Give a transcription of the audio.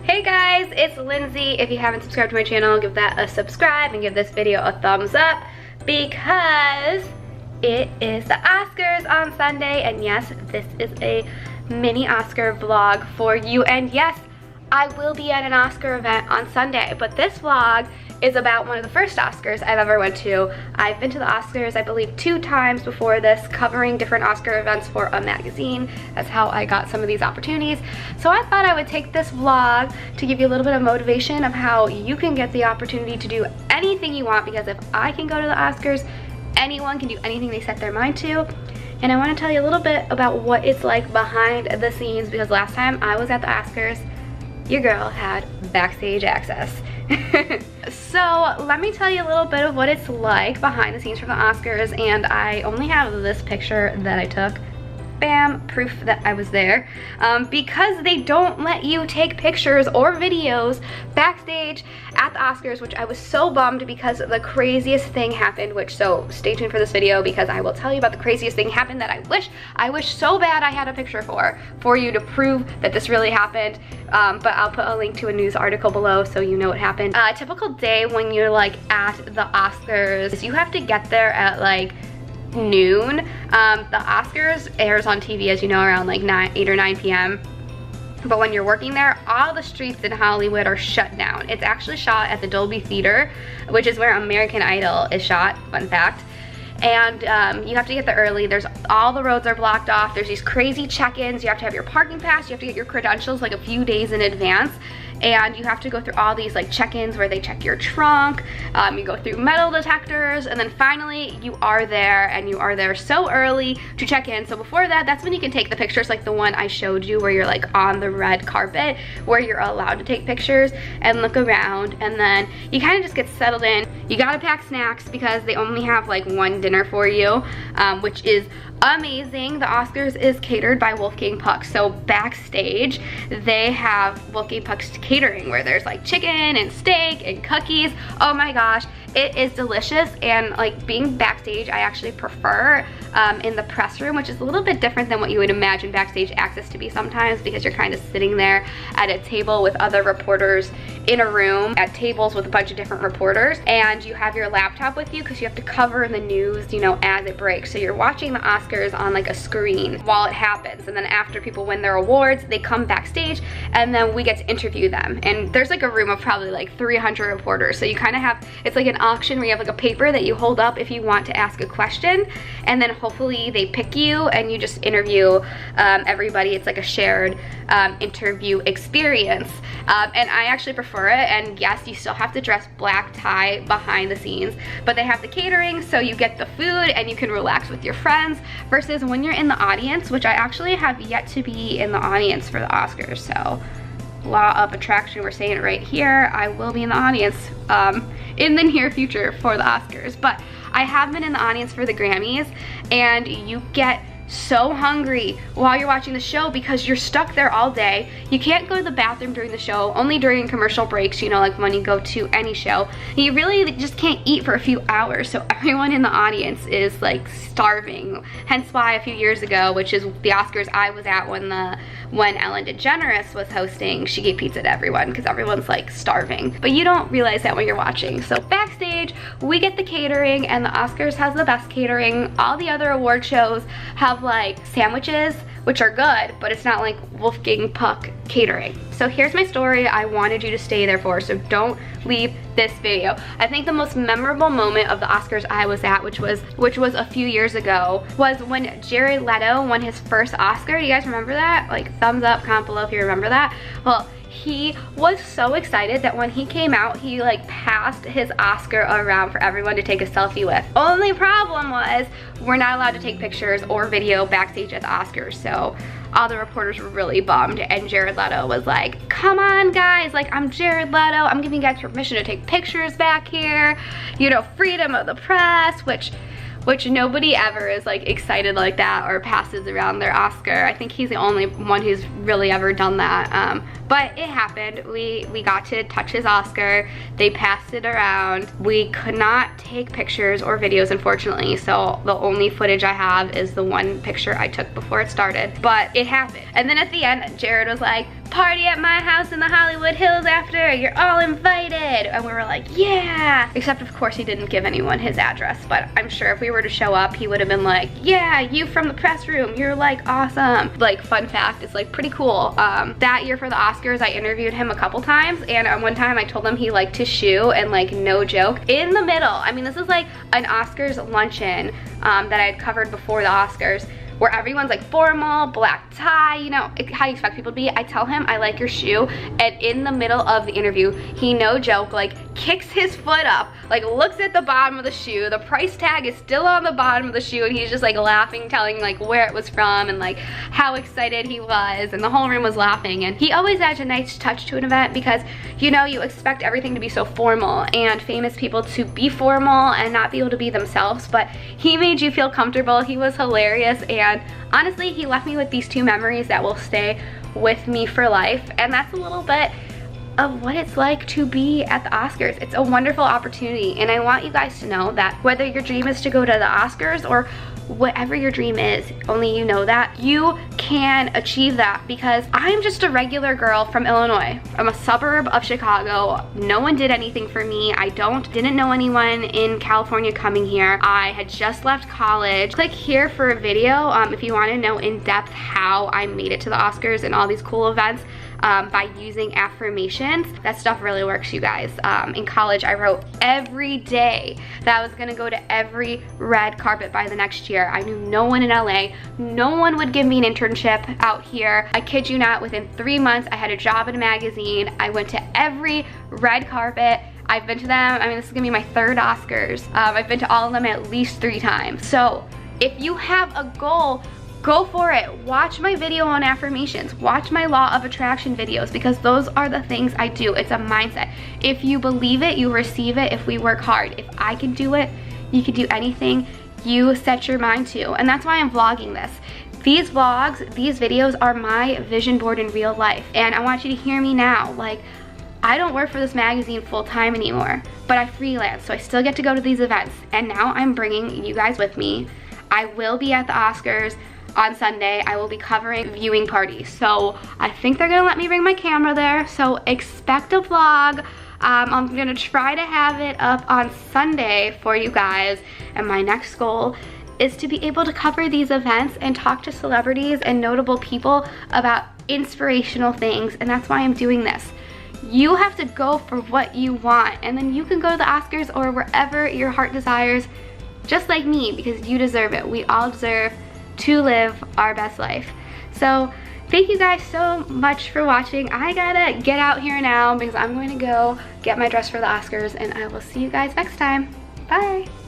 Hey guys, it's Lindsay. If you haven't subscribed to my channel, give that a subscribe and give this video a thumbs up because it is the Oscars on Sunday, and yes, this is a mini Oscar vlog for you, and yes, I will be at an Oscar event on Sunday, but this vlog is about one of the first Oscars I've ever went to. I've been to the Oscars, I believe, 2 times before this, covering different Oscar events for a magazine. That's how I got some of these opportunities. So I thought I would take this vlog to give you a little bit of motivation of how you can get the opportunity to do anything you want, because if I can go to the Oscars, anyone can do anything they set their mind to. And I want to tell you a little bit about what it's like behind the scenes, because last time I was at the Oscars, your girl had backstage access. So let me tell you a little bit of what it's like behind the scenes from the Oscars, and I only have this picture that I took. Bam, proof that I was there, because they don't let you take pictures or videos backstage at the Oscars, which I was so bummed because the craziest thing happened, so stay tuned for this video because I will tell you about the craziest thing happened that I wish so bad I had a picture for you to prove that this really happened, but I'll put a link to a news article below so you know what happened. A typical day when you're like at the Oscars is you have to get there at like noon. The Oscars airs on TV, as you know, around like 8 or 9 p.m. But when you're working there, all the streets in Hollywood are shut down. It's actually shot at the Dolby Theater, which is where American Idol is shot, fun fact. And you have to get there early. All the roads are blocked off. There's these crazy check-ins. You have to have your parking pass. You have to get your credentials like a few days in advance. And you have to go through all these like check-ins where they check your trunk. You go through metal detectors, and then finally you are there, and you are there so early to check in. So before that, that's when you can take the pictures, like the one I showed you where you're like on the red carpet where you're allowed to take pictures and look around, and then you kind of just get settled in. You gotta pack snacks because they only have like one dinner for you, which is amazing. The Oscars is catered by Wolfgang Puck, so backstage they have Wolfgang Puck's catering where there's like chicken and steak and cookies. Oh my gosh, it is delicious. And like being backstage, I actually prefer in the press room, which is a little bit different than what you would imagine backstage access to be sometimes, because you're kind of sitting there at a table with other reporters in a room at tables with a bunch of different reporters, and you have your laptop with you because you have to cover the news, you know, as it breaks. So you're watching the Oscars on like a screen while it happens, and then after people win their awards, they come backstage and then we get to interview them. And there's like a room of probably like 300 reporters, so you kind of have, it's like an auction where you have like a paper that you hold up if you want to ask a question, and then hopefully they pick you and you just interview everybody. It's like a shared interview experience, and I actually prefer it. And yes, you still have to dress black tie behind the scenes, but they have the catering, so you get the food and you can relax with your friends, versus when you're in the audience, which I actually have yet to be in the audience for the Oscars. So law of attraction, we're saying it right here, I will be in the audience in the near future for the Oscars. But I have been in the audience for the Grammys, and you get so hungry while you're watching the show because you're stuck there all day. You can't go to the bathroom during the show, only during commercial breaks, you know, like when you go to any show. You really just can't eat for a few hours, so everyone in the audience is like starving. Hence why a few years ago, which is the Oscars I was at when Ellen DeGeneres was hosting, she gave pizza to everyone because everyone's like starving. But you don't realize that when you're watching. So backstage, we get the catering, and the Oscars has the best catering. All the other award shows have like sandwiches, which are good, but it's not like Wolfgang Puck catering. So here's my story I wanted you to stay there for, so don't leave this video. I think the most memorable moment of the Oscars I was at, which was a few years ago, was when Jared Leto won his first Oscar. Do you guys remember that? Like thumbs up, comment below if you remember that. Well, he was so excited that when he came out, he like passed his Oscar around for everyone to take a selfie with. Only problem was we're not allowed to take pictures or video backstage at the Oscars, so all the reporters were really bummed, and Jared Leto was like, come on guys, like I'm Jared Leto, I'm giving you guys permission to take pictures back here, you know, freedom of the press, which nobody ever is like excited like that or passes around their Oscar. I think he's the only one who's really ever done that. But it happened. We got to touch his Oscar. They passed it around. We could not take pictures or videos, unfortunately, so the only footage I have is the one picture I took before it started. But it happened. And then at the end, Jared was like, party at my house in the Hollywood Hills after, you're all invited. And we were like, yeah. Except of course he didn't give anyone his address, but I'm sure if we were to show up, he would have been like, yeah, you from the press room, you're like awesome. Like, fun fact, it's like pretty cool. That year for the Oscars, I interviewed him a couple times, and one time I told him he liked to shoe, and like, no joke, in the middle, I mean, this is like an Oscars luncheon that I had covered before the Oscars, where everyone's like formal, black tie, you know, how you expect people to be. I tell him I like your shoe, and in the middle of the interview, he, no joke, like kicks his foot up, like looks at the bottom of the shoe, the price tag is still on the bottom of the shoe, and he's just like laughing, telling like where it was from and like how excited he was, and the whole room was laughing. And he always adds a nice touch to an event because, you know, you expect everything to be so formal and famous people to be formal and not be able to be themselves, but he made you feel comfortable. He was hilarious, and honestly, he left me with these two memories that will stay with me for life, and that's a little bit of what it's like to be at the Oscars. It's a wonderful opportunity, and I want you guys to know that whether your dream is to go to the Oscars or whatever your dream is, only you know that, you can achieve that, because I'm just a regular girl from Illinois. I'm a suburb of Chicago. No one did anything for me. I didn't know anyone in California coming here. I had just left college. Click here for a video if you want to know in depth how I made it to the Oscars and all these cool events. By using affirmations. That stuff really works, you guys. In college, I wrote every day that I was gonna go to every red carpet by the next year. I knew no one in LA. No one would give me an internship out here. I kid you not, within 3 months, I had a job in a magazine. I went to every red carpet. I've been to them, I mean, this is gonna be my 3rd Oscars. I've been to all of them at least 3 times. So if you have a goal, go for it. Watch my video on affirmations. Watch my law of attraction videos, because those are the things I do. It's a mindset. If you believe it, you receive it if we work hard. If I can do it, you can do anything you set your mind to. And that's why I'm vlogging this. These vlogs, these videos are my vision board in real life. And I want you to hear me now. Like, I don't work for this magazine full time anymore, but I freelance, so I still get to go to these events. And now I'm bringing you guys with me. I will be at the Oscars on Sunday. I will be covering viewing parties, so I think they're gonna let me bring my camera there, so expect a vlog. I'm gonna try to have it up on Sunday for you guys, and my next goal is to be able to cover these events and talk to celebrities and notable people about inspirational things, and that's why I'm doing this. You have to go for what you want, and then you can go to the Oscars or wherever your heart desires, just like me, because you deserve it. We all deserve to live our best life. So thank you guys so much for watching. I gotta get out here now because I'm going to go get my dress for the Oscars, and I will see you guys next time. Bye.